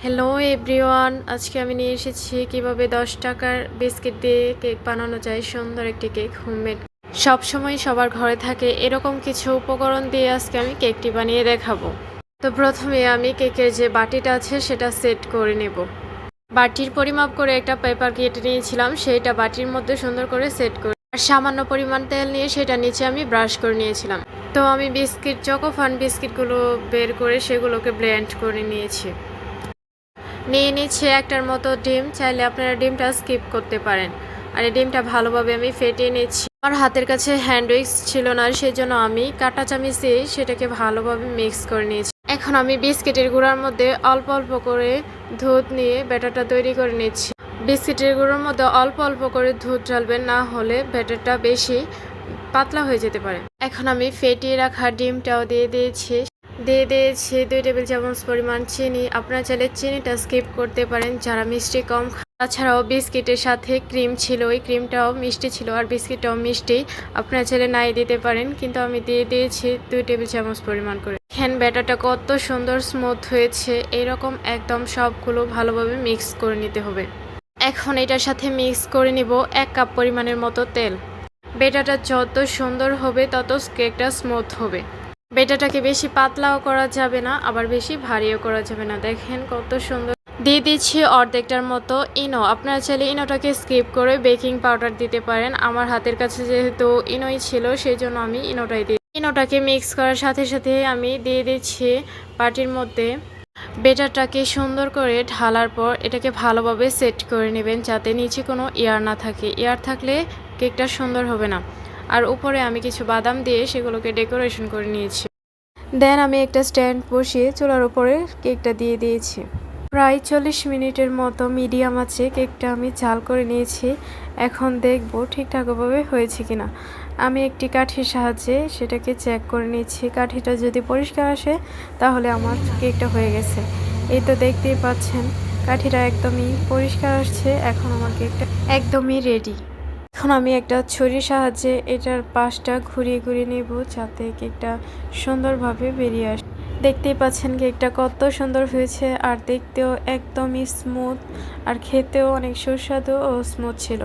Hello everyone, আজকে আমি নিয়ে এসেছি কিভাবে 10 টাকার বিস্কিট দিয়ে কেক বানানো যায়। সুন্দর একটি কেক, হোমমেড। সবসময় সবার ঘরে থাকে এরকম কিছু উপকরণ দিয়ে আজকে আমি কেকটি বানিয়ে দেখাবো। তো প্রথমে আমি কেকের যে বাটিটা আছে সেটা সেট করে নেব। বাটির পরিমাপ করে একটা পেপার কেটে নিয়েছিলাম, সেইটা বাটির মধ্যে সুন্দর করে সেট করে আর সামান্য পরিমাণ তেল নিয়ে সেটা নিচে আমি ব্রাশ করে নিয়েছিলাম। তো আমি চকোফান বিস্কিটগুলো বের করে সেগুলোকে ব্লেন্ড করে নিয়েছি। নিয়ে নিচ্ছে একটার মতো ডিম, চাইলে আপনারা ডিমটা স্কিপ করতে পারেন। আর এই ডিমটা ভালোভাবে আমি ফেটিয়ে নিচ্ছি। আমার হাতের কাছে হ্যান্ড উইক্স ছিল না, সেজন্য আমি কাঁটা চামচ দিয়ে সেটাকে ভালোভাবে মিক্স করে নিয়েছি। এখন আমি বিস্কিটের গুঁড়ার মধ্যে অল্প অল্প করে দুধ নিয়ে ব্যাটারটা তৈরি করে নিচ্ছি। বিস্কিটের গুঁড়োর মধ্যে অল্প অল্প করে দুধ ঢালবেন, না হলে ব্যাটারটা বেশি পাতলা হয়ে যেতে পারে। এখন আমি ফেটিয়ে রাখা ডিমটাও দিয়ে দিয়েছি 2 টেবিল চামচ পরিমাণ চিনি। আপনারা চাইলে চিনিটা স্কিপ করতে পারেন যারা মিষ্টি কম খান। তাছাড়াও বিস্কিটের সাথে ক্রিম ছিল, ওই ক্রিমটাও মিষ্টি ছিল আর বিস্কিটটাও মিষ্টি। আপনারা চাইলে নাই দিতে পারেন, কিন্তু আমি দিয়ে দিয়েছি 2 টেবিল চামচ পরিমাণ করে। হ্যান্ড ব্যাটারটা কত সুন্দর স্মুথ হয়েছে, এরকম একদম সবগুলো ভালোভাবে মিক্স করে নিতে হবে। এখন এটার সাথে মিক্স করে নিব 1 কাপ পরিমাণের মতো তেল। ব্যাটারটা যত সুন্দর হবে তত কেকটা স্মুথ হবে। ব্যাটারটাকে বেশি পাতলাও করা যাবে না, আবার বেশি ভারীও করা যাবে না। দেখেন কত সুন্দর। দিয়ে দিচ্ছি অর্ধেকটার মতো ইনো। আপনারা চাইলে ইনোটাকে স্কিপ করে বেকিং পাউডার দিতে পারেন। আমার হাতের কাছে যেহেতু ইনোই ছিল, সেই জন্য আমি ইনোটাই দিই। ইনোটাকে মিক্স করার সাথে সাথে আমি দিয়ে দিচ্ছি বাটির মধ্যে। ব্যাটারটাকে সুন্দর করে ঢালার পর এটাকে ভালোভাবে সেট করে নেবেন, যাতে নিচে কোনো এয়ার না থাকে। এয়ার থাকলে কেকটা সুন্দর হবে না। আর উপরে আমি কিছু বাদাম দিয়ে সেগুলোকে ডেকোরেশন করে নিয়েছি। দেন আমি একটা স্ট্যান্ড বসিয়ে চুলার উপরে কেকটা দিয়ে দিয়েছি। প্রায় 40 মিনিটের মতো মিডিয়াম আছে কেকটা আমি জাল করে নিয়েছি। এখন দেখব ঠিকঠাকভাবে হয়েছে কিনা। আমি একটি কাঠির সাহায্যে সেটাকে চেক করে নিচ্ছি। কাঠিটা যদি পরিষ্কার আসে তাহলে আমার কেকটা হয়ে গেছে। এই তো দেখতেই পাচ্ছেন কাঠিটা একদমই পরিষ্কার আসছে। এখন আমার কেকটা একদমই রেডি। এখন আমি একটা ছুরির সাহায্যে এটার পাশটা ঘুরিয়ে ঘুরিয়ে নেব, যাতে কেকটা সুন্দরভাবে বেরিয়ে আসে। দেখতেই পাচ্ছেন কেকটা কত সুন্দর হয়েছে, আর দেখতেও একদমই স্মুথ, আর খেতেও অনেক সুস্বাদু ও স্মুথ ছিল।